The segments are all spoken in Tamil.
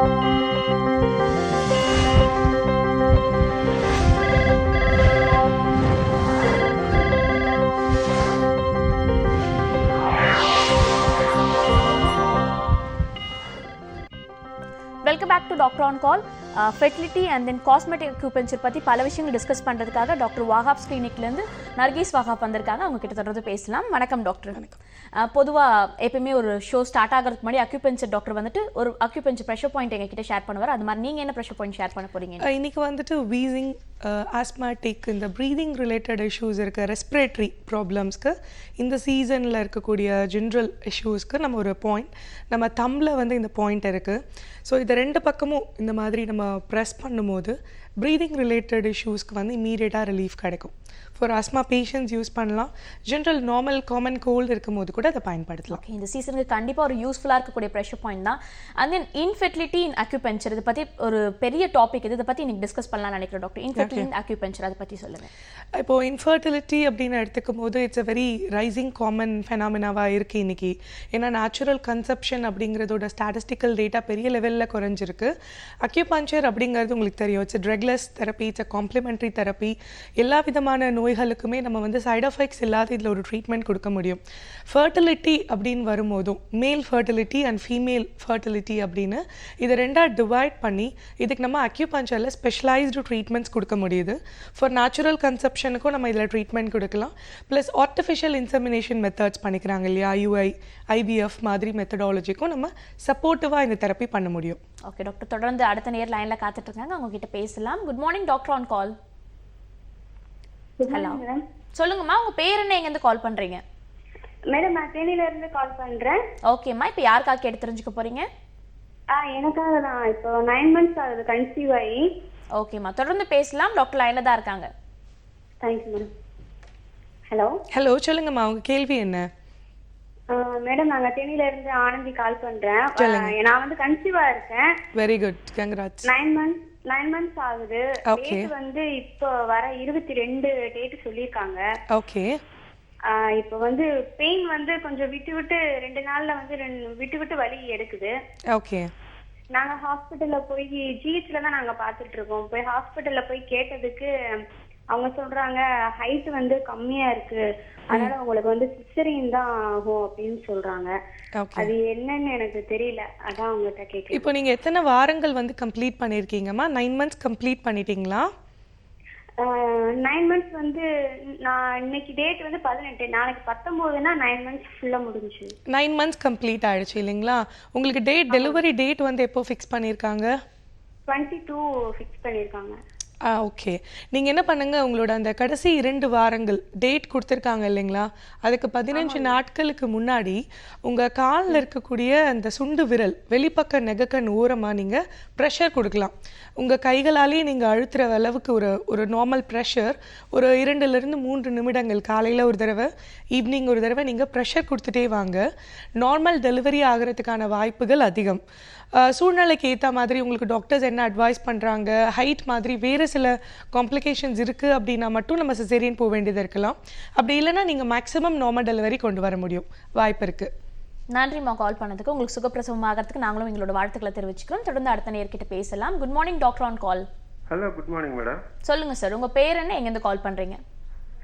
Welcome back to Doctor on Call. Fertility and then cosmetic acupuncture பற்றி பல விஷயங்கள் டிஸ்கஸ் பண்ணுறதுக்காக டாக்டர் வாகாப்ஸ் கிளினிக்லேருந்து நர்கீஸ் வாகாப் வந்திருக்காங்க. அவங்க கிட்ட தொடர்ந்து பேசலாம். வணக்கம் டாக்டர். பொதுவாக எப்பயுமே ஒரு ஷோ ஸ்டார்ட் ஆகிறதுக்கு முன்னாடி அக்யூபஞ்சர் டாக்டர் வந்துட்டு ஒரு அக்யூபஞ்சர் ப்ரெஷர் பாயிண்ட் எங்ககிட்ட ஷேர் பண்ணுவார். அது மாதிரி நீங்கள் என்ன ப்ரெஷர் பாயிண்ட் ஷேர் பண்ண போறீங்க? இன்னைக்கு வந்துட்டு வீசிங், ஆஸ்மாட்டிக், இந்த ப்ரீதிங் ரிலேட்டட் இஷ்யூஸ் இருக்க ரெஸ்பிரேட்டரி ப்ராப்ளம்ஸ்க்கு இந்த சீசனில் இருக்கக்கூடிய ஜென்ரல் இஷ்யூஸ்க்கு நம்ம ஒரு பாயிண்ட், நம்ம தம்பில் வந்து இந்த பாயிண்ட் இருக்குது. ஸோ இது ரெண்டு பக்கமும் இந்த மாதிரி நம்ம ப்ரெஸ் பண்ணும்போது ப்ரீதிங் ரிலேட்டட் இஷ்யூஸ்க்கு வந்து இமீடியட்டாக ரிலீஃப் கிடைக்கும். ஃபார் ஆஸ்மா பேஷண்ட்ஸ் யூஸ் பண்ணலாம். ஜென்ரல் நார்மல் காமன் கோல்டு இருக்கும் போது கூட அதை பயன்படுத்தலாம். ஓகே, இந்த சீசனுக்கு கண்டிப்பாக ஒரு யூஸ்ஃபுல்லாக இருக்கக்கூடிய ப்ரெஷர் பாயிண்ட் தான். And then infertility in acupuncture, இதை பற்றி ஒரு பெரிய டாபிக் இது. இதை பற்றி இன்னைக்கு டிஸ்கஸ் பண்ணலாம்னு நினைக்கிறேன் டாக்டர். இன்ஃபெர்டிலிட்டி இன் அக்யூபஞ்சர் அதை பற்றி சொல்லுங்கள். இப்போது இன்ஃபர்டிலிட்டி அப்படின்னு எடுத்துக்கும் போது it's a very rising common ஃபெனாமினாவாக இருக்குது இன்றைக்கி. ஏன்னா நேச்சுரல் கன்செப்ஷன் அப்படிங்கிறதோட ஸ்டாட்டிஸ்டிக்கல் டேட்டா பெரிய லெவலில் குறைஞ்சிருக்கு. அக்யூபஞ்சர் அப்படிங்கிறது உங்களுக்கு தெரியும், it's drugless therapy, it's a complementary therapy. எல்லா விதமான நோய்களுக்குமே நம்ம வந்து சைட் எஃபெக்ட்ஸ் இல்லாத இதில் ஒரு ட்ரீட்மெண்ட் கொடுக்க முடியும். ஃபர்டிலிட்டி அப்படின்னு வரும்போதும் மேல் ஃபர்டிலிட்டி அண்ட் ஃபீமேல் ஃபர்டிலிட்டி அப்படின்னு இதை ரெண்டாக டிவைட் பண்ணி இதுக்கு நம்ம அக்யூபஞ்சரில் ஸ்பெஷலைஸ்டு ட்ரீட்மெண்ட்ஸ் கொடுக்க முடியுது. ஃபார் நேச்சுரல் கன்செப்ஷனுக்கும் நம்ம இதில் ட்ரீட்மெண்ட் கொடுக்கலாம். ப்ளஸ் ஆர்டிஃபிஷியல் இன்செமினேஷன் மெத்தட்ஸ் பண்ணிக்கிறாங்க இல்லையா, ஐயுஐ, ஐவிஎஃப் மாதிரி மெத்தடாலஜிக்கும் நம்ம சப்போர்ட்டிவாக இந்த தெரப்பி பண்ண முடியும். ஓகே டாக்டர், தொடர்ந்து அடுத்த நேர் லைனில் காத்துட்டு இருக்காங்க, அவங்க கிட்ட பேசலாம். Good morning doctor on call. Hello, சொல்லுங்கம்மா, உங்க பேர் என்ன, எங்கேருந்து கால் பண்றீங்க? மேடம், நான் தேனியில இருந்து கால் பண்றேன். ஓகேம்மா, இப்போ யாருக்காக கேட்டு தெரிஞ்சுக்க போறீங்க? எனக்காக தான். இப்போ 9 months ஆகுது கன்சீவ் ஆகி. ஓகேம்மா, தொடர்ந்து பேசலாம். டாக்டர் லைன்ல தான் இருக்காங்க. Thank you madam. ஹலோ ஹலோ, சொல்லுங்கம்மா, உங்க கேள்வி என்ன? மேடம், நாங்க தேனியில இருந்து ஆனந்தி கால் பண்றேன். நான் வந்து கன்சீவா இருக்கேன். Very good, congrats. 9 months ஆகுது. டேட் வந்து இப்போ வர 22 டேட் சொல்லிருக்காங்க. ஓகே. இப்போ வந்து பெயின் வந்து கொஞ்சம் விட்டு விட்டு 2 நாள்ல வந்து விட்டு விட்டு வலி எடுக்குது. ஓகே. நாங்க ஹாஸ்பிட்டல்ல போய் ஜிஹெச்ல தான் நாங்க பாத்துட்டு இருக்கோம். போய் ஹாஸ்பிட்டல்ல போய் கேட்டதுக்கு அவங்க சொல்றாங்க ஹைட் வந்து கம்மியா இருக்கு, அதனால உங்களுக்கு வந்து சிசரியன் தான் ஆகும் அப்படின்னு சொல்றாங்க. அது என்னன்னு எனக்கு தெரியல, அதான் உங்ககிட்ட கேட்க. இப்போ நீங்க எத்தனை வாரங்கள் வந்து கம்ப்ளீட் பண்ணிருக்கீங்கம்மா? 9 months கம்ப்ளீட் பண்ணிட்டீங்களா? 9 months வந்து நான் இன்னைக்கு டேட் வந்து 18, நாளைக்கு 19னா 9 months ஃபுல்லா முடிஞ்சு. 9 months கம்ப்ளீட் ஆயிடுச்சு இல்லைங்களா? உங்களுக்கு டெலிவரி டேட் வந்து எப்போ ஃபிக்ஸ் பண்ணியிருக்காங்க? 22 ஃபிக்ஸ் பண்ணியிருக்காங்க. ஓகே. நீங்கள் என்ன பண்ணுங்க, உங்களோட அந்த கடைசி 2 வாரங்கள் டேட் கொடுத்துருக்காங்க இல்லைங்களா, அதுக்கு 15 நாட்களுக்கு முன்னாடி உங்கள் காலில் இருக்கக்கூடிய அந்த சுண்டு விரல் வெளிப்பக்க நெகக்கண் ஓரமாக நீங்கள் ப்ரெஷர் கொடுக்கலாம். உங்கள் கைகளாலேயே நீங்கள் அழுத்துற அளவுக்கு ஒரு நார்மல் ப்ரெஷர் ஒரு 2லிருந்து 3 நிமிடங்கள், காலையில் ஒரு தடவை, ஈவினிங் ஒரு தடவை நீங்கள் ப்ரெஷர் கொடுத்துட்டே வாங்க. நார்மல் டெலிவரி ஆகிறதுக்கான வாய்ப்புகள் அதிகம். சூழ்நிலைக்கு ஏற்ற மாதிரி உங்களுக்கு டாக்டர்ஸ் என்ன அட்வைஸ் பண்ணுறாங்க, ஹைட் மாதிரி வேறு சில காம்ப்ளிகேஷன்ஸ் இருக்குது அப்படின்னா மட்டும் நம்ம சிசேரியன் போக வேண்டியது இருக்கலாம். அப்படி இல்லைன்னா நீங்கள் மேக்ஸிமம் நார்மல் டெலிவரி கொண்டு வர முடியும், வாய்ப்பு இருக்குது. நன்றிம்மா கால் பண்ணதுக்கு. உங்களுக்கு சுகப்பிரசவம் ஆகிறதுக்கு நாங்களும் எங்களோட வாழ்த்துக்களை தெரிவிச்சுக்கிறோம். தொடர்ந்து அடுத்த நேர்கிட்ட பேசலாம். Good morning doctor on call. Hello, good morning madam. சொல்லுங்க சார், உங்க பேர் என்ன, எங்கேருந்து கால் பண்றீங்க?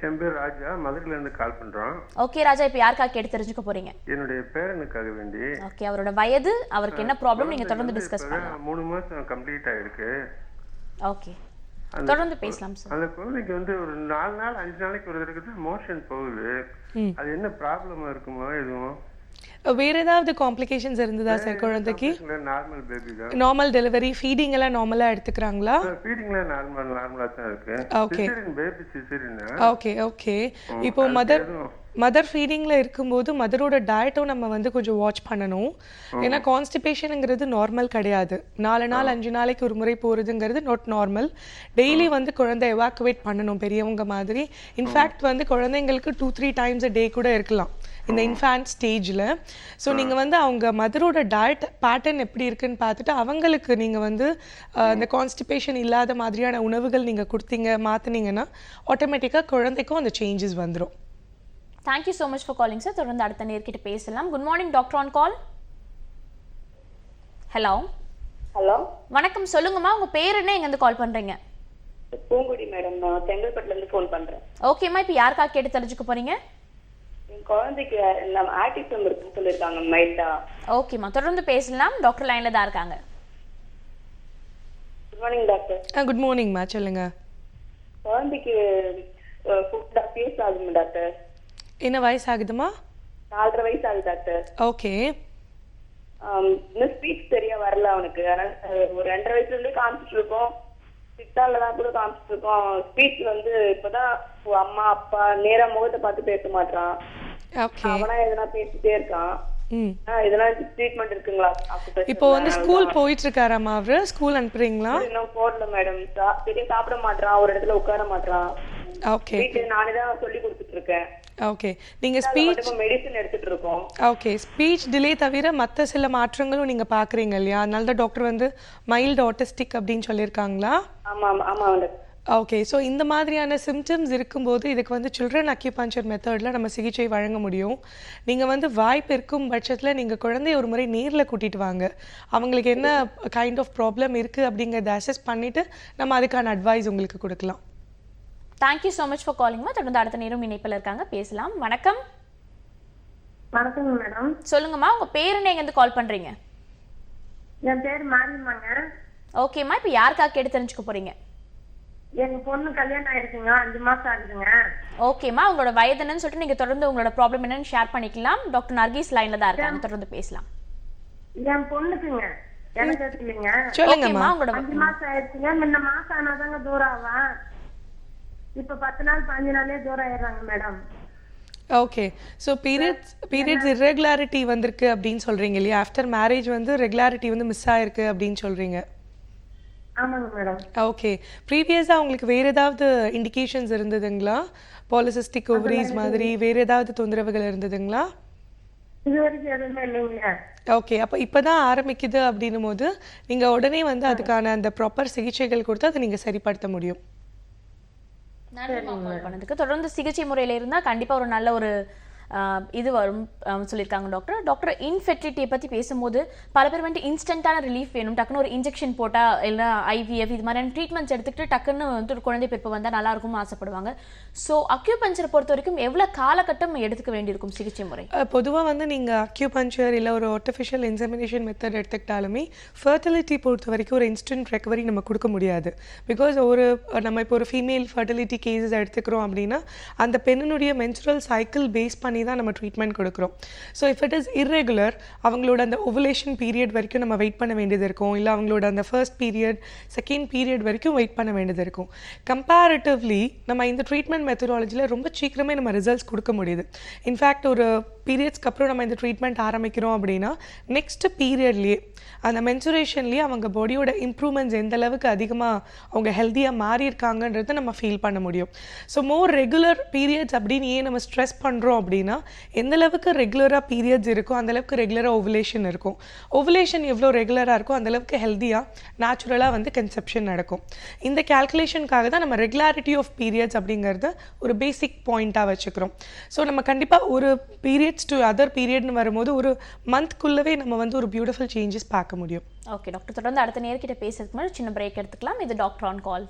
என் பேர் ராஜா, மதுரையில இருந்து கால் பண்றோம். ஓகே ராஜா, இப்போ யாருக்காக கேட்டு தெரிஞ்சுக்க போறீங்க? என்னுடைய பேரனுக்காக வேண்டி. ஓகே, அவரோட வயது, அவருக்கு என்ன ப்ராப்ளம், நீங்க தொடர்ந்து டிஸ்கஸ் பண்ணலாம். 3 மாசம் கம்ப்ளீட் ஆயிருக்கு. ஓகே, தொடர்ந்து பேசலாம் சார். அந்த குழந்தைக்கு வந்து ஒரு 4 நாள் 5 நாளைக்கு ஒரு தடவை மோஷன் போகுது. அது என்ன ப்ராப்ளமா இருக்குமா எதுவும்? வேற ஏதாவது காம்ப்ளிகேஷன்ஸ் இருந்ததா சார் குழந்தைக்கு? நார்மல் பேபி தான். நார்மல் டெலிவரி, ஃபீடிங் எல்லாம் நார்மலா எடுத்துக்கறாங்களா? ஃபீடிங்ல நார்மலா தான் இருக்கு. Okay. Caesarean baby caesarean. Okay okay. இப்போ மதர் ஃபீடிங்ல இருக்கும்போது மதரோட டயட்டும் நம்ம வந்து கொஞ்சம் வாட்ச் பண்ணணும். ஏன்னா கான்ஸ்டிபேஷனுங்கிறது நார்மல் கிடையாது. 4 நாள் 5 நாளைக்கு ஒரு முறை போறதுங்கிறது நாட் நார்மல். டெய்லி வந்து குழந்தை எவாக்குவேட் பண்ணணும் பெரியவங்க மாதிரி. இன்ஃபேக்ட் வந்து குழந்தைங்களுக்கு 2-3 times a day கூட இருக்கலாம் இந்த இன்ஃபேன்ட் ஸ்டேஜில். ஸோ நீங்கள் வந்து அவங்க மதரோட டயட் பேட்டர்ன் எப்படி இருக்குன்னு பார்த்துட்டு அவங்களுக்கு நீங்கள் வந்து இந்த கான்ஸ்டிபேஷன் இல்லாத மாதிரியான உணவுகள் நீங்கள் கொடுத்தீங்க, மாற்றினீங்கன்னா ஆட்டோமேட்டிக்காக குழந்தைக்கும் அந்த சேஞ்சஸ் வந்துடும். Thank you so much for calling sir. தொடர்ந்து அடுத்த நேர்கிட்ட பேசலாம். Good morning doctor on call. Hello hello, வணக்கம், சொல்லுங்கம்மா உங்க பேர் என்ன, எங்க இருந்து கால் பண்றீங்க? பூங்குடி மேடம். நான் செங்கல்பட்டுல இருந்து ஃபோன் பண்றேன். ஓகேம்மா, இப்போ யாருக்காக கேட்டு தெரிஞ்சுக்க போறீங்க? என் குழந்தைக்கு ஆட்டிசம் இருக்குன்னு சொல்லிருக்காங்க மைல்டா. ஓகேம்மா, தொடர்ந்து பேசலாம். டாக்டர் லைன்ல தான் இருக்காங்க. Good morning doctor. குட் மார்னிங்மா, சொல்லுங்க. குழந்தைக்கு 4.5 years ஆகுது டாக்டர். என்ன வயசு ஆகுதுமா? 4.5 வயசு ஆகுது டாக்டர். ஓகே. இன்னும் ஸ்பீச் சரியா வரல அவனுக்கு. அதனால ஒரு 2.5 வயசுல இருந்தே காமிச்சிட்டு இருக்கோம். சித்தாலதான் கூட காமிச்சிட்டு இருக்கோம். ஸ்பீச் வந்து இப்பதான் அம்மா அப்பா நேரா முகத்தை பார்த்து பேச மாட்டான். ஓகே. அவனா எதனா பேசிட்டே இருக்கான். ம். இதெல்லாம் ட்ரீட்மெண்ட் இருக்குங்களா? இப்போ வந்து ஸ்கூல் போயிட்டு இருக்காராமா அவரு? ஸ்கூல் அனுப்புறீங்களா? இன்னும் போடல மேடம். சரியா சாப்பிட மாட்டான், ஒரு இடத்துல உட்கார மாட்டான். ஓகே. வீட்டுல நானே தான் சொல்லி கொடுத்துட்டு இருக்கேன். ஓகே. நீங்க ஸ்பீச் மெடிசன் எடுத்துட்டு இருக்கோம். ஓகே. ஸ்பீச் டிலே தவிர மற்ற சில மாற்றங்களும் நீங்க பாக்குறீங்க இல்லையா? அதனால தான் டாக்டர் வந்து மைல்டு ஆட்டிஸ்டிக் அப்படின்னு சொல்லியிருக்காங்களா? ஆமா ஆமா. ஓகே. ஸோ இந்த மாதிரியான சிம்டம்ஸ் இருக்கும்போது இதுக்கு வந்து சில்ட்ரன் அக்யூபஞ்சர் மெத்தடில் நம்ம சிகிச்சை வழங்க முடியும். நீங்கள் வந்து வாய்ப்பு இருக்கும் பட்சத்தில் நீங்கள் குழந்தைய ஒரு முறை நேரில் கூட்டிகிட்டு வாங்க. அவங்களுக்கு என்ன கைண்ட் ஆஃப் ப்ராப்ளம் இருக்குது அப்படிங்கிறத அசஸ் பண்ணிவிட்டு நம்ம அதுக்கான அட்வைஸ் உங்களுக்கு கொடுக்கலாம். தேங்க்யூ ஸோ மச் ஃபார் காலிங்மா. தொடர்ந்து அடுத்த நேரம் இணைப்பில் இருக்காங்க, பேசலாம். வணக்கம். வணக்கம் மேடம். சொல்லுங்கம்மா உங்க பேர் என்ன, எங்க இருந்து கால் பண்றீங்க? என் பேர் மாரியம்மாங்க. ஓகேம்மா, இப்போ யாருக்காக கேட்டு தெரிஞ்சுக்க போறீங்க? எங்க பொண்ணு கல்யாணம் ஆயிடுச்சுங்க, 5 மாசம் ஆகுதுங்க. ஓகேம்மா, உங்களோட வயது என்னன்னு சொல்லிட்டு நீங்க தொடர்ந்து உங்களோட ப்ராப்ளம் என்னன்னு ஷேர் பண்ணிக்கலாம். டாக்டர் நர்கீஸ் லைன்ல தான் இருக்காங்க, தொடர்ந்து பேசலாம். என் பொண்ணுக்குங்க, எனக்கு இல்லைங்க. சொல்லுங்கம்மா. உங்களோட 5 மாசம் ஆயிடுச்சுங்க. முன்ன மாசம் ஆனாதாங்க தூரம் ஆவான். இப்ப 10 நாள் 15 நாளே தூரம் ஆயிடுறாங்க madam. Okay. So periods irregularity வந்திருக்கு அப்படின்னு சொல்கிறீங்க இல்லையா? ஆஃப்டர் மேரேஜ் வந்து ரெகுலாரிட்டி வந்து மிஸ் ஆயிருக்கு அப்படின்னு சொல்கிறீங்க. ஆமாங்க மேடம். ஓகே. ப்ரீவியஸாக உங்களுக்கு வேறு ஏதாவது இண்டிகேஷன்ஸ் இருந்ததுங்களா? பாலிசிஸ்டிக் ஓவரிஸ் மாதிரி வேறு ஏதாவது தொந்தரவுகள் இருந்ததுங்களா? இது வரைக்கும் எதுவுமே இல்லைங்க. ஓகே. அப்போ இப்போ தான் ஆரம்பிக்குது அப்படின்னும் போது நீங்கள் உடனே வந்து அதுக்கான அந்த ப்ராப்பர் சிகிச்சைகள் கொடுத்து அதை நீங்கள் சரிப்படுத்த முடியும். நன்றிம்மா கால் பண்ணதுக்கு. தொடர்ந்து சிகிச்சை முறையில இருந்தா கண்டிப்பா ஒரு நல்ல ஒரு இது வரும் சொல்லியிருக்காங்க டாக்டர். டாக்டர், இன்ஃபெர்டிலிட்டியை பற்றி பேசும்போது பல பேர் வந்துட்டு இன்ஸ்டன்ட்டான ரிலீஃப் வேணும், டக்குன்னு ஒரு இன்ஜெக்ஷன் போட்டால் இல்லை ஐவிஎஃப் இது மாதிரியான ட்ரீட்மெண்ட்ஸ் எடுத்துக்கிட்டு டக்குன்னு வந்து ஒரு குழந்தை பிறப்பு வந்தால் நல்லா இருக்கும்னு ஆசைப்படுவாங்க. ஸோ அக்யூபஞ்சரை பொறுத்த வரைக்கும் எவ்வளோ காலகட்டம் எடுத்துக்க வேண்டியிருக்கும் சிகிச்சை முறை? பொதுவாக வந்து நீங்கள் அக்யூபஞ்சர் இல்லை ஒரு ஆர்டிஃபிஷியல் இன்செமினேஷன் மெத்தட் எடுத்துக்கிட்டாலுமே ஃபர்டிலிட்டி பொறுத்த வரைக்கும் ஒரு இன்ஸ்டன்ட் ரெக்கவரி நம்ம கொடுக்க முடியாது. பிகாஸ் நம்ம இப்போ ஒரு ஃபீமேல் ஃபர்டிலிட்டி கேசஸ் எடுத்துக்கிறோம் அப்படின்னா அந்த பெண்ணினுடைய மென்சுரல் சைக்கிள் பேஸ் பண்ணி தான் நம்ம ட்ரீட்மெண்ட் கொடுக்குறோம். So if it is irregular, அவங்களோட அந்த ஓவலேஷன் பீரியட் வரைக்கும் நம்ம வெயிட் பண்ண வேண்டியது இருக்கும். இல்லை அவங்களோட அந்த ஃபர்ஸ்ட் பீரியட் செகண்ட் பீரியட் வரைக்கும் வெயிட் பண்ண வேண்டியது இருக்கும். கம்பேரிட்டிவ்லி நம்ம இந்த ட்ரீட்மெண்ட் மெத்தடாலஜியில் ரொம்ப சீக்கிரமே நம்ம ரிசல்ட்ஸ் கொடுக்க முடியுது. இன்ஃபேக்ட் ஒரு பீரியட்ஸ்க்கு அப்புறம் நம்ம இந்த ட்ரீட்மெண்ட் ஆரம்பிக்கிறோம் அப்படின்னா நெக்ஸ்ட் பீரியட்லேயே அந்த மென்சுரேஷன்லேயே அவங்க பாடியோட இம்ப்ரூவ்மெண்ட்ஸ் எந்த அளவுக்கு அதிகமாக அவங்க ஹெல்த்தியாக மாறி இருக்காங்கன்றதை நம்ம ஃபீல் பண்ண முடியும். ஸோ மோர் ரெகுலர் பீரியட்ஸ் அப்படின்னு ஏன் நம்ம ஸ்ட்ரெஸ் பண்ணுறோம் அப்படின்னா எந்த அளவுக்கு ரெகுலராக பீரியட்ஸ் இருக்கும் அந்தளவுக்கு ரெகுலராக ஓவலேஷன் இருக்கும். ஓவலேஷன் எவ்வளோ ரெகுலராக இருக்கும் அந்தளவுக்கு ஹெல்த்தியாக நேச்சுரலாக வந்து கன்செப்ஷன் நடக்கும். இந்த கேல்குலேஷனுக்காக தான் நம்ம ரெகுலாரிட்டி ஆஃப் பீரியட்ஸ் அப்படிங்கிறத ஒரு பேசிக் பாயிண்ட்டாக வச்சுக்கிறோம். ஸோ நம்ம கண்டிப்பாக ஒரு பீரியட்ஸ் டு அதர் பீரியட்னு வரும்போது ஒரு மந்த்க்குள்ளவே நம்ம வந்து ஒரு பியூட்டிஃபுல் சேஞ்சஸ் பார்க்க முடியும். ஓகே டாக்டர், தொடர்ந்து அடுத்த நேர்கிட்ட பேசுறதுக்கு முன்னாடி சின்ன பிரேக் எடுத்துக்கலாம். இது doctor on call.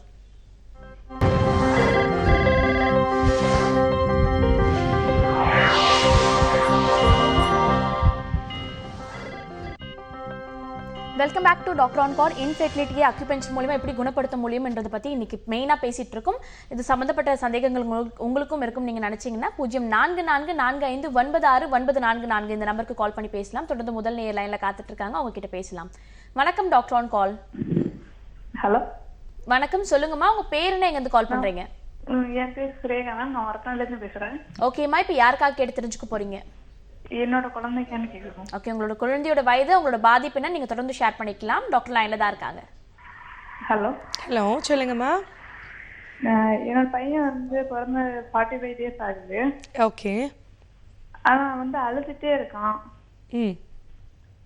Welcome back to doctor on call. இன்ஃபெர்டிலிட்டியை அக்யூபஞ்சர் மூலியமா எப்படி குணப்படுத்த முடியும்ன்றதை பற்றி இன்னைக்கு மெயினாக பேசிட்டு இருக்கோம். இது சம்மந்தப்பட்ட சந்தேகங்கள் உங்களுக்கும் இருக்கும் நீங்கள் நினைச்சீங்கன்னா 0444596944 இந்த நம்பருக்கு கால் பண்ணி பேசலாம். தொடர்ந்து முதல் நேர் லைனில் காத்துட்டு இருக்காங்க, அவங்க கிட்ட பேசலாம். வணக்கம் டாக்டர் ஆன் கால். ஹலோ வணக்கம், சொல்லுங்கம்மா உங்க பேர் என்ன, எங்க இருந்து கால் பண்றீங்க? என் பேர் சுரேகா மேம், நான் வரத்தான்ல இருந்து பேசுறேன். ஓகேம்மா, இப்போ யாருக்காக கேட்டு தெரிஞ்சுக்க போறீங்க? என்னோட குழந்தைக்கான்னு கேட்கணும். ஓகே, உங்களோட குழந்தையோட வயது உங்களோட பாதிப்பு என்ன நீங்க தொடர்ந்து ஷேர் பண்ணிக்கலாம். டாக்டர் லைன்ல தான் இருக்காங்க. ஹலோ ஹலோ, சொல்லுங்கம்மா. என்னோட பையன் வந்து பிறந்த 45 days ஆகுது. ஓகே. அவன் வந்து அழுதுட்டே இருக்கான்.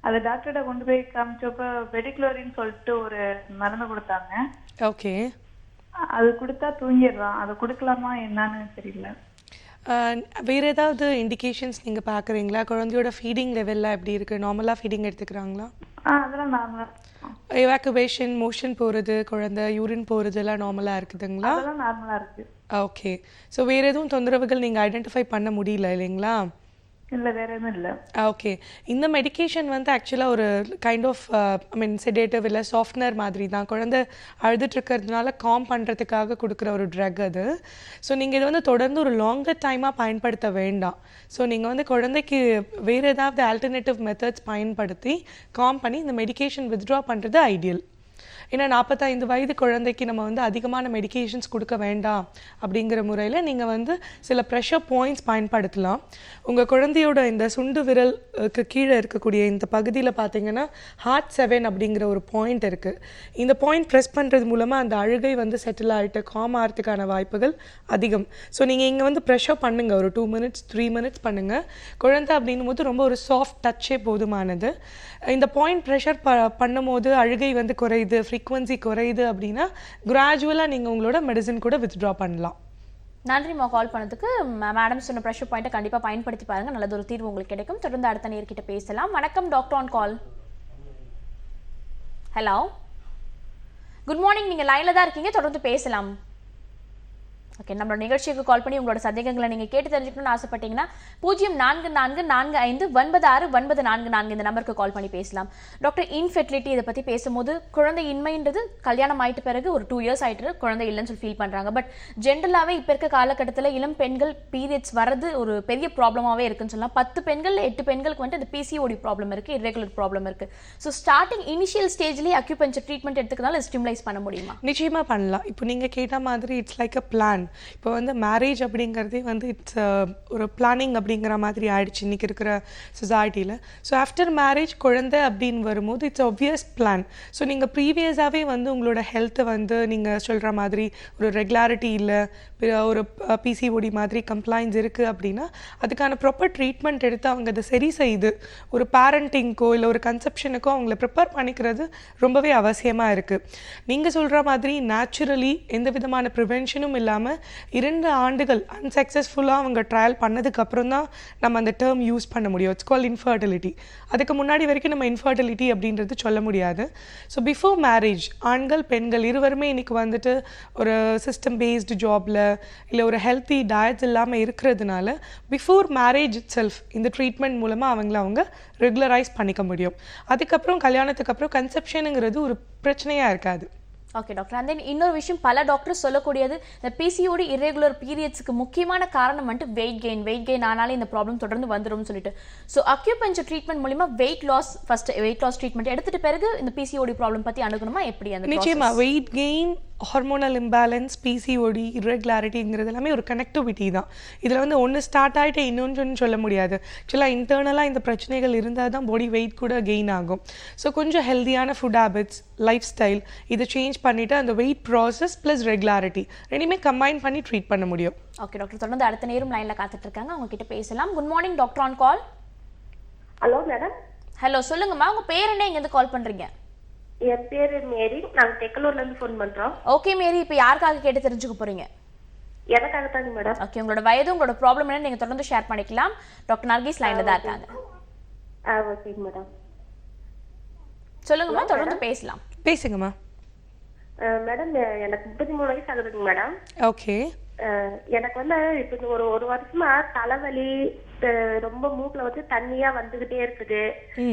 அது டாக்டர்கிட்ட கொண்டு போய் காமிச்சப்ப பெடிக்ளோரின்னு சொல்லிட்டு ஒரு மருந்து கொடுத்தாங்க. ஓகே. அது கொடுத்தா தூங்கிடுறான். அது கொடுக்கலாமா என்னன்னு தெரியல. வேறு ஏதாவது இண்டிகேஷன்ஸ் நீங்கள் பார்க்குறீங்களா? குழந்தையோட ஃபீடிங் லெவலில் எப்படி இருக்குது? நார்மலாக ஃபீடிங் எடுத்துக்கிறாங்களா? அதெல்லாம் நார்மலா எவாக்குவேஷன், மோஷன் போகிறது, குழந்தை யூரின் போகிறது எல்லாம் நார்மலாக இருக்குதுங்களா? அதெல்லாம் நார்மலா இருக்கு. ஓகே. ஸோ வேறு எதுவும் தொந்தரவுகள் நீங்கள் ஐடென்டிஃபை பண்ண முடியல இல்லைங்களா? இல்ல வேற எதுவும் இல்ல. ஓகே. இந்த மெடிகேஷன் வந்து ஆக்சுவலாக ஒரு கைண்ட் ஆஃப் செடேட்டிவ் இல்லை சாஃப்ட்னர் மாதிரி தான். குழந்தை அழுதுட்டு இருக்கிறதுனால காம் பண்ணுறதுக்காக கொடுக்குற ஒரு ட்ரக் அது. ஸோ நீங்கள் இது வந்து தொடர்ந்து ஒரு லாங்கர் டைமாக பயன்படுத்த வேண்டாம். ஸோ நீங்கள் வந்து குழந்தைக்கு வேறு ஏதாவது ஆல்டர்னேட்டிவ் மெத்தட்ஸ் பயன்படுத்தி காம் பண்ணி இந்த மெடிகேஷன் வித்ட்ரா பண்ணுறது ஐடியல். ஏன்னா 45 வயது குழந்தைக்கு நம்ம வந்து அதிகமான மெடிகேஷன்ஸ் கொடுக்க வேண்டாம் அப்படிங்கிற முறையில் நீங்கள் வந்து சில ப்ரெஷர் பாயிண்ட்ஸ் பயன்படுத்தலாம். உங்கள் குழந்தையோட இந்த சுண்டு விரலுக்கு கீழே இருக்கக்கூடிய இந்த பகுதியில் பார்த்தீங்கன்னா ஹார்ட் 7 அப்படிங்கிற ஒரு பாயிண்ட் இருக்குது. இந்த பாயிண்ட் ப்ரெஸ் பண்ணுறது மூலமாக அந்த அழுகை வந்து செட்டில் ஆகிட்டு காம் ஆகிறதுக்கான வாய்ப்புகள் அதிகம். ஸோ நீங்கள் இங்கே வந்து ப்ரெஷர் பண்ணுங்கள், ஒரு 2 மினிட்ஸ் 3 மினிட்ஸ் பண்ணுங்கள். குழந்தை அப்படின்னும் போது ரொம்ப ஒரு சாஃப்ட் டச்சே போதுமானது. இந்த பாயிண்ட் ப்ரெஷர் பண்ணும்போது அழுகை வந்து குறையுது, ஃப்ரீக்வன்சி குறையுது அப்படின்னா கிராஜுவலாக நீங்கள் உங்களோட மெடிசன் கூட வித்ட்ரா பண்ணலாம். நன்றிம்மா கால் பண்ணதுக்கு. மேடம் சொன்ன ப்ரெஷர் பாயிண்ட்டை கண்டிப்பாக பயன்படுத்தி பாருங்க, நல்லது ஒரு தீர்வு உங்களுக்கு கிடைக்கும். தொடர்ந்து அடுத்த நேர்கிட்ட பேசலாம். வணக்கம் doctor on call. Hello, good morning. நீங்கள் லைனில் தான் இருக்கீங்க, தொடர்ந்து பேசலாம். ஓகே, நம்மளோட நிகழ்ச்சிக்கு கால் பண்ணி உங்களோட சந்தேகங்களை நீங்கள் கேட்டு தெரிஞ்சுக்கணும்னு ஆசைப்பட்டீங்கன்னா 0444469444 இந்த நம்பருக்கு கால் பண்ணி பேசலாம். டாக்டர், இன்ஃபெர்டிலிட்டி இதை பற்றி பேசும்போது குழந்தை இன்மைன்றது கல்யாணம் ஆயிட்டு பிறகு ஒரு 2 இயர்ஸ் ஆயிட்டு குழந்தை இல்லைன்னு சொல்லி ஃபீல் பண்ணுறாங்க. பட் ஜென்ரலாகவே இப்போ இருக்க காலகட்டத்தில் இளம் பெண்கள் பீரியட்ஸ் வர்றது ஒரு பெரிய ப்ராப்ளமாகவே இருக்குன்னு சொல்லலாம். 10 பெண்கள் 8 பெண்களுக்கு வந்துட்டு இந்த பிசிஓடி ப்ராப்ளம் இருக்குது, இர்ரெகுலர் ப்ராப்ளம் இருக்குது. ஸோ ஸ்டார்டிங் இனிஷியல் ஸ்டேஜ்லேயே அக்யூபஞ்சர் ட்ரீட்மெண்ட் எடுத்துக்கிறதால ஸ்டிமுலைஸ் பண்ண முடியுமா? நிச்சயமாக பண்ணலாம். இப்போ நீங்கள் கேட்ட மாதிரி இட்ஸ் லைக் அ பிளான். இப்போ வந்து மேரேஜ் அப்படிங்கிறதே வந்து இட்ஸ் ஒரு பிளானிங் அப்படிங்கிற மாதிரி ஆயிடுச்சு இன்றைக்கி இருக்கிற சொசைட்டியில். ஸோ ஆஃப்டர் மேரேஜ் குழந்தை அப்படின்னு வரும்போது இட்ஸ் ஆப்வியஸ் பிளான். ஸோ நீங்கள் ப்ரீவியஸாகவே வந்து உங்களோட ஹெல்த்தை வந்து நீங்கள் சொல்கிற மாதிரி ஒரு ரெகுலாரிட்டி இல்லை, ஒரு பிசிஓடி மாதிரி கம்ப்ளைண்ட்ஸ் இருக்குது அப்படின்னா அதுக்கான ப்ராப்பர் ட்ரீட்மெண்ட் எடுத்து அவங்க அதை சரி செய்து ஒரு பேரண்டிங்க்கோ இல்லை ஒரு கன்செப்ஷனுக்கோ அவங்கள ப்ரிப்பேர் பண்ணிக்கிறது ரொம்பவே அவசியமாக இருக்குது. நீங்கள் சொல்கிற மாதிரி நேச்சுரலி எந்த விதமான ப்ரிவென்ஷனும் இல்லாமல் 2 ஆண்டுகள் அன்சக்ஸஸ்ஃபுல்லாக அவங்க ட்ரையல் பண்ணதுக்கப்புறம் தான் நம்ம அந்த டேர்ம் யூஸ் பண்ண முடியும். It's call infertility. அதுக்கு முன்னாடி வரைக்கும் நம்ம இன்ஃபர்டிலிட்டி அப்படின்றது சொல்ல முடியாது. ஸோ பிஃபோர் மேரேஜ் ஆண்கள் பெண்கள் இருவருமே இன்றைக்கி வந்துட்டு ஒரு சிஸ்டம் பேஸ்டு ஜாபில் இல்லை ஒரு ஹெல்த்தி டயட்ஸ் இல்லாமல் இருக்கிறதுனால பிஃபோர் மேரேஜ் இட் செல்ஃப் இந்த ட்ரீட்மெண்ட் மூலமாக அவங்க ரெகுலரைஸ் பண்ணிக்க முடியும். அதுக்கப்புறம் கல்யாணத்துக்கு அப்புறம் கன்செப்ஷனுங்கிறது ஒரு பிரச்சனையாக இருக்காது. ஓகே டாக்டர், அண்ட் தென் இன்னொரு விஷயம் பல டாக்டர்ஸ் சொல்லக்கூடியது இந்த பிசிஓடி இர்ரெகுலர் பீரியட்ஸ்க்கு முக்கியமான காரணம் வந்துட்டு வெயிட் கெயின் ஆனாலே இந்த ப்ராப்ளம் தொடர்ந்து வந்துடும் சொல்லிட்டு. ஸோ அக்யூபஞ்சர் ட்ரீட்மெண்ட் மூலிமா வெயிட் லாஸ் ட்ரீட்மெண்ட் எடுத்துட்டு பிறகு இந்த பிசிஓடி ப்ராப்ளம் பற்றி அணுகணுமா எப்படி? அந்த நிச்சயமா weight gain, hormonal imbalance, PCOD, இர்ரெகுலாரிட்டிங்கிறது எல்லாமே ஒரு கனெக்டிவிட்டி தான். இதில் வந்து ஒன்று ஸ்டார்ட் ஆகிட்டு இன்னொன்று சொல்ல முடியாது. ஆக்சுவலாக இன்டர்னலாக இந்த பிரச்சனைகள் இருந்தால் தான் பாடி வெயிட் கூட கெயின் ஆகும். ஸோ கொஞ்சம் ஹெல்த்தியான ஃபுட் ஹேபிட்ஸ், லைஃப் ஸ்டைல் இதை சேஞ்ச் பண்ணிவிட்டு அந்த வெயிட் ப்ராசஸ் ப்ளஸ் ரெகுலாரிட்டி ரெண்டுமே கம்பைன் பண்ணி ட்ரீட் பண்ண முடியும். ஓகே டாக்டர், தொடர்ந்து அடுத்த நேரம் லைனில் காத்துட்டு இருக்காங்க, அவங்க கிட்ட பேசலாம். Good morning doctor on call. Hello madam. Hello, சொல்லுங்கம்மா, உங்கள் பேர் என்ன, இங்கேருந்து கால் பண்ணுறீங்க? என் பேரு மேரி, நாங்க தெக்கலூர்ல இருந்து ஃபோன் பண்றோம். ஓகே மேரி, இப்போ யாருக்காக கேட்டு தெரிஞ்சுக்க போறீங்க? எனக்காக தாங்க மேடம். ஓகே, உங்களோட வயது உங்களோட ப்ராப்ளம் என்ன நீங்க தொடர்ந்து ஷேர் பண்ணிக்கலாம். டாக்டர் நர்கீஸ் லைன்ல தான் இருக்காங்க. Okay madam. சொல்லுங்கம்மா, தொடர்ந்து பேசலாம். பேசுங்கம்மா. மேடம், எனக்கு 33 வயசு ஆகுதுங்க மேடம். ஓகே. எனக்கு வந்து இப்போ ஒரு வருஷமா தலைவலி, ரொம்ப மூக்குல வந்து தண்ணியா வந்துகிட்டே இருக்குது,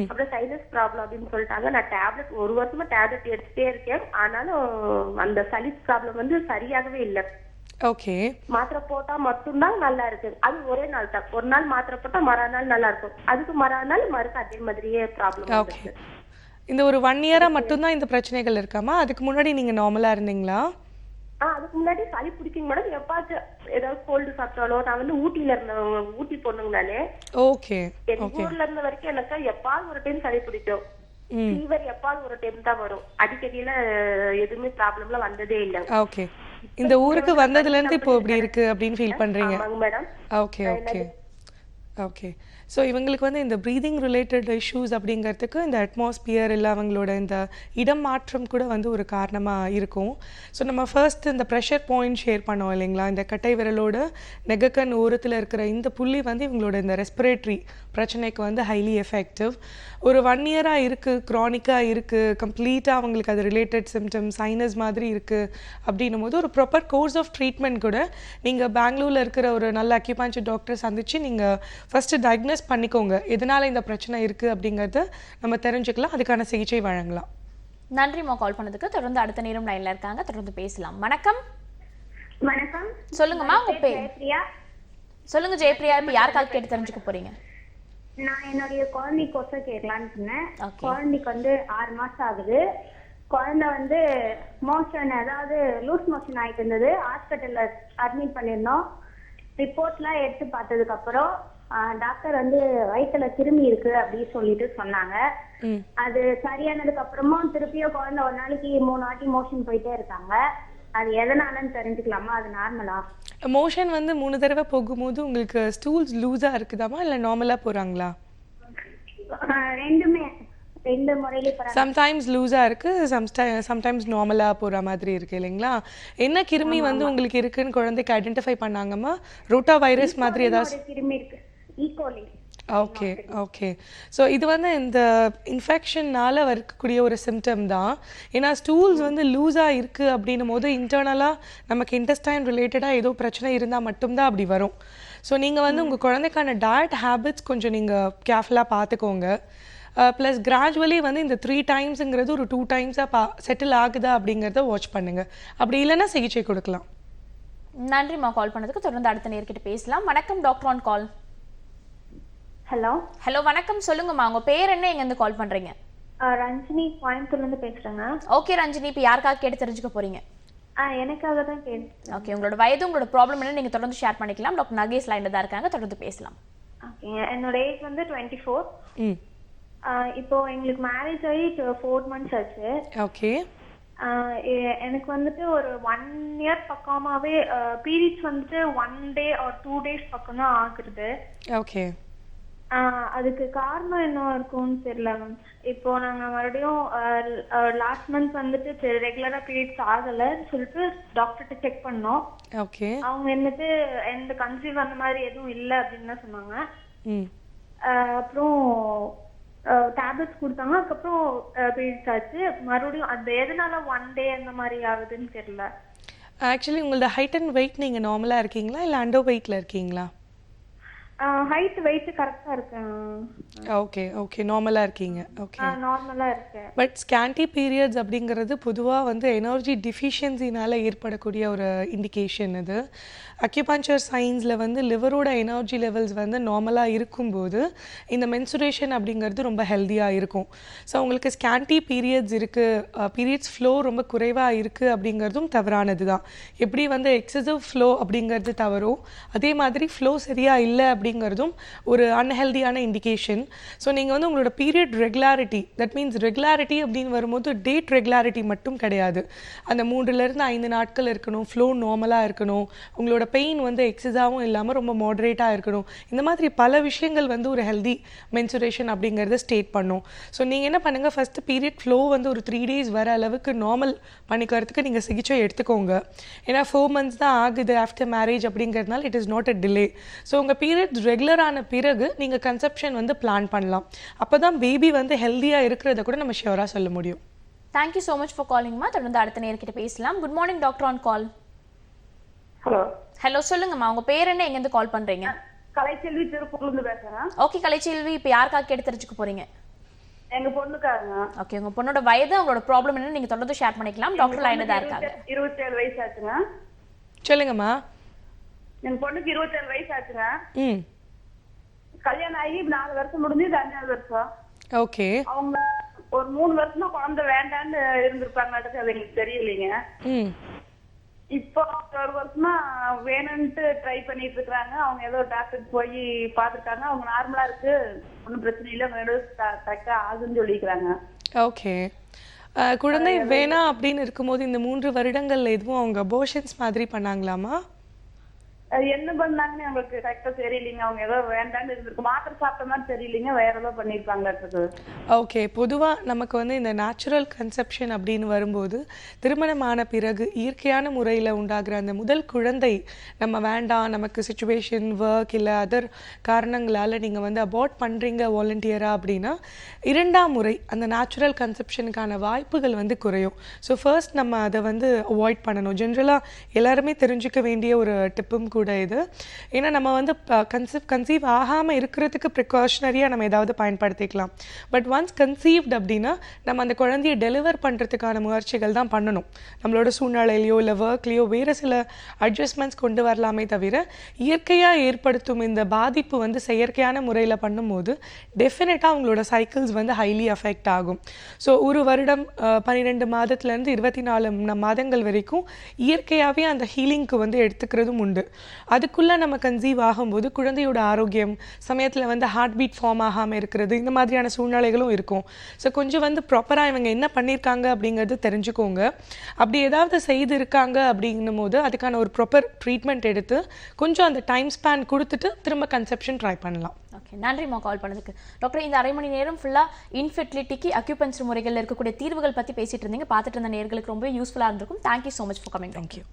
அப்புறம் சைனஸ் ப்ராப்ளம் அப்படின்னு சொல்லிட்டாங்க. நான் டேப்லெட் 1 வருஷமா டேப்லெட் எடுத்துட்டே இருக்கேன், ஆனாலும் அந்த சளி ப்ராப்ளம் வந்து சரியாகவே இல்லை. ஓகே. மாத்திரை போட்டா மட்டும்தான் நல்லா இருக்கு. அது ஒரே நாள் தான், ஒரு நாள் மாத்திரை போட்டா மறுநாள் நல்லா இருக்கும், அதுக்கு மறுநாள் மறுக்க அதே மாதிரியே ப்ராப்ளம். ஓகே. இந்த ஒரு 1 இயரா மட்டும்தான் இந்த பிரச்சனைகள் இருக்காமா? அதுக்கு முன்னாடி நீங்க நார்மலா இருந்தீங்களா? அதுக்கு முன்னாடி சளி பிடிக்குங்க மேடம். எப்பாச்சும் ஏதாவது கோல்டு சாப்பிட்டாலோ, நான் வந்து ஊட்டில இருந்தேன், ஊட்டி பொண்ணுங்க நானு. ஓகே. எங்க ஊர்ல இருந்த வரைக்கும் எனக்கு எப்பாவது ஒரு டைம் சளி பிடிக்கும், ஃபீவர் எப்பாவது ஒரு டைம் தான் வரும். அடிக்கடியில எதுவுமே ப்ராப்ளம்லாம் வந்ததே இல்லை. ஓகே. இந்த ஊருக்கு வந்ததுல இருந்து இப்போ இப்படி இருக்கு அப்படின்னு ஃபீல் பண்றீங்க? ஆமாங்க madam. Okay okay okay. So இவங்களுக்கு வந்து இந்த ப்ரீதிங் ரிலேட்டட் இஷ்யூஸ் அப்படிங்கிறதுக்கு இந்த அட்மாஸ்பியர் இல்லை அவங்களோட இந்த இடம் மாற்றம் கூட வந்து ஒரு காரணமாக இருக்கும். ஸோ நம்ம ஃபர்ஸ்ட் இந்த ப்ரெஷர் பாயிண்ட் ஷேர் பண்ணோம் இல்லைங்களா, இந்த கட்டை விரலோட நெகக்கண் ஓரத்தில் இருக்கிற இந்த புள்ளி வந்து இவங்களோட இந்த ரெஸ்பிரேட்டரி பிரச்சனைக்கு வந்து ஹைலி எஃபெக்டிவ். ஒரு 1 இயராக இருக்குது, க்ரானிக்காக இருக்குது, கம்ப்ளீட்டாக அவங்களுக்கு அது ரிலேட்டட் சிம்டம்ஸ் சைனஸ் மாதிரி இருக்குது அப்படின்னும் போது ஒரு ப்ராப்பர் கோர்ஸ் ஆஃப் ட்ரீட்மெண்ட் கூட நீங்கள் பெங்களூரில் இருக்கிற ஒரு நல்ல அக்யூபஞ்சர் டாக்டர் சந்தித்து நீங்கள் ஃபஸ்ட்டு டயக்னோஸ் பண்ணிக்கோங்க, எதனால் இந்த பிரச்சனை இருக்குது அப்படிங்கிறத நம்ம தெரிஞ்சுக்கலாம், அதுக்கான சிகிச்சை வழங்கலாம். நன்றிம்மா கால் பண்ணதுக்கு. தொடர்ந்து அடுத்த நேரம் லைன்ல இருக்காங்க, தொடர்ந்து பேசலாம். வணக்கம். வணக்கம். சொல்லுங்கம்மா உங்க பேர். ஜெயப்பிரியா. சொல்லுங்க ஜெயப்பிரியா, இப்போ யார் கால் கேட்டு தெரிஞ்சுக்க போறீங்க? நான் என்னுடைய குழந்தைக்கு கொசை கேட்கலான்னு சொன்னேன். Okay. குழந்தைக்கு வந்து 6 மாசம் ஆகுது. குழந்தை வந்து மோஷன், அதாவது லூஸ் மோஷன் ஆயிட்டு இருந்தது. ஹாஸ்பிட்டல்ல அட்மிட் பண்ணிருந்தோம். ரிப்போர்ட்லாம் எடுத்து பார்த்ததுக்கு அப்புறம் டாக்டர் வந்து வயிற்றுல கிருமி இருக்கு அப்படின்னு சொல்லிட்டு சொன்னாங்க. அது சரியானதுக்கு அப்புறமும் திருப்பியும் குழந்தை ஒரு நாளைக்கு 3 வாட்டி மோஷன் போயிட்டே இருக்காங்க. அது எதனாலன்னு தெரிஞ்சுக்கலாமா? அது நார்மலா? மோஷன் வந்து 3 தடவை போகும்போது உங்களுக்கு ஸ்டூல்ஸ் லூஸாக இருக்குதாமா இல்லை நார்மலாக போகிறாங்களா? ரெண்டுமே, 2 முறையிலே பரவாயில்ல. சம்டைம்ஸ் லூஸாக இருக்குது, சம்டைம்ஸ் நார்மலாக போகிற மாதிரி இருக்குது இல்லைங்களா? என்ன கிருமி வந்து உங்களுக்கு இருக்குன்னு குழந்தைக்கு ஐடென்டிஃபை பண்ணாங்கம்மா? ரோட்டா வைரஸ் மாதிரி ஏதாவது? ஒரு கிருமி இருக்கு, ஈகோலி. Okay okay. ஸோ இது வந்து இந்த இன்ஃபெக்ஷன்னால் வரக்கூடிய ஒரு சிம்டம் தான். ஏன்னா ஸ்டூல்ஸ் வந்து லூஸாக இருக்குது அப்படின்னும் போது இன்டர்னலாக நமக்கு இன்டெஸ்டைன் ரிலேட்டடாக ஏதோ பிரச்சனை இருந்தால் மட்டும்தான் அப்படி வரும். ஸோ நீங்கள் வந்து உங்கள் குழந்தைக்கான டயட் ஹேபிட்ஸ் கொஞ்சம் நீங்கள் கேர்ஃபுல்லாக பார்த்துக்கோங்க. ப்ளஸ் கிராஜுவலி வந்து இந்த 3 டைம்ஸுங்கிறது ஒரு 2 டைம்ஸாக செட்டில் ஆகுதா அப்படிங்கிறத வாட்ச் பண்ணுங்கள். அப்படி இல்லைன்னா சிகிச்சை கொடுக்கலாம். நன்றிம்மா கால் பண்ணதுக்கு. தொடர்ந்து அடுத்த நேர்கிட்ட பேசலாம். வணக்கம் doctor on call. Hello. Hello வணக்கம், சொல்லுங்கம்மா உங்க பேர் என்ன, எங்க இருந்து கால் பண்றீங்க? ரஞ்சினி, கோயம்புத்தூர்ல இருந்து பேசுறேங்க. ஓகே ரஞ்சினி, இப்போ யாருக்காக கேட்டு தெரிஞ்சுக்க போறீங்க? எனக்காக தான் கேட்டேன். ஓகே, உங்களோட வயது, உங்களோட ப்ராப்ளம் என்ன நீங்க தொடர்ந்து ஷேர் பண்ணிக்கலாம். டாக்டர் நகேஷ் லைன்ல தான் இருக்காங்க, தொடர்ந்து பேசலாம். ஓகேங்க. என்னோட ஏஜ் வந்து 24. ம் இப்போ எங்களுக்கு மேரேஜ் ஆகி 4 months ஆச்சு. ஓகே. எனக்கு வந்துட்டு ஒரு 1 year பக்கமாவே பீரியட்ஸ் வந்துட்டு 1 day or 2 days பக்கம் தான் ஆகுது. ஓகே. அதுக்கு காரணம் என்ன இருக்கும்னு தெரியல மேம். இப்போ நாங்க மறுபடியும் லாஸ்ட் மந்த் வந்துட்டு ரெகுலரா பீரியட்ஸ் ஆகலன்னு சொல்லிட்டு டாக்டர்கிட்ட செக் பண்ணோம். ஓகே. அவங்க வந்துட்டு எந்த கன்சீவ் அந்த மாதிரி எதுவும் இல்லை அப்படின்னு தான் சொன்னாங்க. அப்புறம் டேப்லெட்ஸ் கொடுத்தாங்க. அதுக்கப்புறம் பீரியட்ஸ் ஆச்சு. மறுபடியும் அது எதனால 1 day அந்த மாதிரி ஆகுதுன்னு தெரியல. ஆக்சுவலி உங்களோட ஹைட் அண்ட் வெயிட் நீங்கள் நார்மலாக இருக்கீங்களா இல்லை அண்டர் வெயிட்டில் இருக்கீங்களா? ஹைட் வெயிட் கரெக்டா இருக்கேன். ஓகே ஓகே, நார்மலாக இருக்கீங்க. ஓகே, நார்மலா இருக்கேன். பட் ஸ்கேண்டி பீரியட்ஸ் அப்படிங்கிறது பொதுவாக வந்து எனர்ஜி டிஃபிஷியன்சினால் ஏற்படக்கூடிய ஒரு இண்டிகேஷன். இது அக்யூபஞ்சர் சயின்ஸில் வந்து லிவரோட எனர்ஜி லெவல்ஸ் வந்து நார்மலாக இருக்கும்போது இந்த மென்சுரேஷன் அப்படிங்கிறது ரொம்ப ஹெல்த்தியாக இருக்கும். ஸோ உங்களுக்கு ஸ்கேண்டி பீரியட்ஸ் இருக்குது, பீரியட்ஸ் ஃப்ளோ ரொம்ப குறைவாக இருக்குது அப்படிங்கிறதும் தவறானது தான். எப்படி வந்து எக்ஸசிவ் ஃப்ளோ அப்படிங்கிறது தவறோ, அதே மாதிரி ஃப்ளோ சரியாக இல்லை அப்படிங்கிறதும் ஒரு அன்ஹெல்தியான இண்டிகேஷன். ஸோ நீங்கள் வந்து உங்களோட period regularity, that means regularity அப்படின்னு வரும்போது டேட் ரெகுலாரிட்டி மட்டும் கிடையாது. அந்த 3லேருந்து 5 நாட்கள் இருக்கணும், ஃப்ளோ நார்மலாக இருக்கணும், உங்களோட பெயின் வந்து எக்ஸஸாகவும் இல்லாமல் ரொம்ப மாடரேட்டாக இருக்கணும். இந்த மாதிரி பல விஷயங்கள் வந்து ஒரு ஹெல்தி மென்சுரேஷன் அப்படிங்கிறத ஸ்டேட் பண்ணும். ஸோ நீங்கள் என்ன பண்ணுங்கள், ஃபஸ்ட்டு பீரியட் ஃப்ளோ வந்து ஒரு 3 days வர அளவுக்கு நார்மல் பண்ணிக்கிறதுக்கு நீங்கள் சிகிச்சை எடுத்துக்கோங்க. ஏன்னா 4 months தான் ஆகுது ஆஃப்டர் மேரேஜ் அப்படிங்கிறதுனால it is not a delay. So உங்கள் பீரியட்ஸ் ரெகுலரான பிறகு நீங்கள் கன்செப்ஷன் வந்து பிளான் பண்ணலாம். அப்போ தான் பேபி வந்து ஹெல்த்தியாக இருக்கிறத கூட நம்ம ஷியோராக சொல்ல முடியும். தேங்க்யூ ஸோ மச் ஃபார் காலிங்மா. தொடர்ந்து அடுத்த நேர்கிட்ட பேசலாம். Good morning doctor on call. Hello. Hello சொல்லுங்கம்மா, உங்க பேர் என்ன, எங்க இருந்து கால் பண்றீங்க? கலைச்செல்வி, திருப்பூர்ல இருந்து பேசுறேன். ஓகே கலைச்செல்வி, இப்போ யாருக்காக கேட்டு தெரிஞ்சுக்க போறீங்க? எங்க பொண்ணுக்காரங்க. ஓகே, உங்க பொண்ணோட வயது, உங்களோட ப்ராப்ளம் என்ன நீங்க தொடர்ந்து ஷேர் பண்ணிக்கலாம். டாக்டர் லைன்ல தான் இருக்காங்க. 27 வயசு ஆச்சுங்க. சொல்லுங்கம்மா. எங்க பொண்ணுக்கு 27 வயசு ஆச்சுங்க. ம் கல்யாணம் ஆகி 4 வருஷம் முடிஞ்சு, இது 5வது வருஷம். ஓகே. அவங்க ஒரு 3 வருஷமா குழந்தை வேண்டான்னு இருந்திருப்பாங்க, அது எங்களுக்கு தெரியலைங்க. ம் இப்போ 1 வருஷமா வேணும்ட்டு ட்ரை பண்ணிட்டு இருக்காங்க. அவங்க ஏதோ டாக்டர் போய் பாத்துருக்காங்க, அவங்க நார்மலா இருக்கு, ஒன்றும் பிரச்சனை இல்லை, கரெக்டா ஆகுன்னு சொல்லிக்கிறாங்க. ஓகே. குழந்தை வேணாம் அப்படின்னு இருக்கும்போது இந்த 3 வருடங்கள்ல எதுவும் அவங்க அபோர்ஷன்ஸ் மாதிரி பண்ணாங்களாமா? அது என்ன பண்ணாங்கன்னு அவங்களுக்கு கரெக்டா தெரியலீங்க. அவங்க ஏதோ வேண்டான்னு இருந்திருக்கு, மாத்திரை சாப்பிட்ட மாதிரி தெரியலீங்க, வேற ஏதோ பண்ணிருப்பாங்களாட்டு. ஓகே, பொதுவாக நமக்கு வந்து இந்த நேச்சுரல் கன்செப்ஷன் அப்படின்னு வரும்போது திருமணமான பிறகு இயற்கையான முறையில் உண்டாகிற அந்த முதல் குழந்தை நம்ம வேண்டாம், நமக்கு சுச்சுவேஷன், ஒர்க் இல்லை அதர் காரணங்களால் நீங்கள் வந்து அபார்ட் பண்ணுறீங்க வாலண்டியராக அப்படின்னா 2ஆம் முறை அந்த நேச்சுரல் கன்செப்ஷனுக்கான வாய்ப்புகள் வந்து குறையும். ஸோ ஃபர்ஸ்ட் நம்ம அதை வந்து அவாய்ட் பண்ணணும். ஜென்ரலாக எல்லாருமே தெரிஞ்சுக்க வேண்டிய ஒரு டிப்பும் கூட இது. ஏன்னா நம்ம வந்து கன்சீவ் ஆகாமல் இருக்கிறதுக்கு ப்ரிகாஷனரியாக நம்ம ஏதாவது பயன்படுத்திக்கலாம். பட் ஒன்ஸ் கன்சீவ்ட் அப்படின்னா நம்ம அந்த குழந்தையை டெலிவர் பண்ணுறதுக்கான முயற்சிகள் தான் பண்ணணும். நம்மளோட சூழ்நிலையிலையோ இல்லை ஒர்க்லேயோ வேறு சில அட்ஜஸ்ட்மெண்ட்ஸ் கொண்டு வரலாமே தவிர இயற்கையாக ஏற்படுத்தும் இந்த பாதிப்பு வந்து செயற்கையான முறையில் பண்ணும்போது டெஃபினட்டாக அவங்களோட சைக்கிள்ஸ் வந்து ஹைலி அஃபெக்ட் ஆகும். ஸோ ஒரு வருடம் 12 மாதத்துலேருந்து 24 மாதங்கள் வரைக்கும் இயற்கையாகவே அந்த ஹீலிங்க்கு வந்து எடுத்துக்கிறதும் உண்டு. அதுக்குள்ளே நம்ம கன்சீவ் ஆகும்போது குழந்தையோட ஆரோக்கியம் சமயத்தில் வந்து ஹார்ட் பீட் ஃபார்ம் ஆகாமல் இருக்கிறது, இந்த மாதிரியான சூழ்நிலைகளும் இருக்கும். ஸோ கொஞ்சம் வந்து ப்ராப்பராக இவங்க என்ன பண்ணியிருக்காங்க அப்படிங்கிறது தெரிஞ்சுக்கோங்க. அப்படி ஏதாவது செய்திருக்காங்க அப்படிங்கும் போது அதுக்கான ஒரு ப்ராப்பர் ட்ரீட்மெண்ட் எடுத்து கொஞ்சம் அந்த டைம் ஸ்பேன் கொடுத்துட்டு திரும்ப கன்செப்ஷன் ட்ரை பண்ணலாம். ஓகே, நன்றிம்மா கால் பண்ணதுக்கு. டாக்டர், இந்த அரை மணி நேரம் ஃபுல்லாக இன்ஃபெர்டிலிட்டிக்கு அக்யூபஞ்சர் முறைகளில் இருக்கக்கூடிய தீர்வுகள் பற்றி பேசிட்டு இருந்தீங்க. பார்த்துட்டு இருந்த நேர்களுக்கு ரொம்ப யூஸ்ஃபுல்லாக இருந்திருக்கும். Thank you so much for coming. Thank you.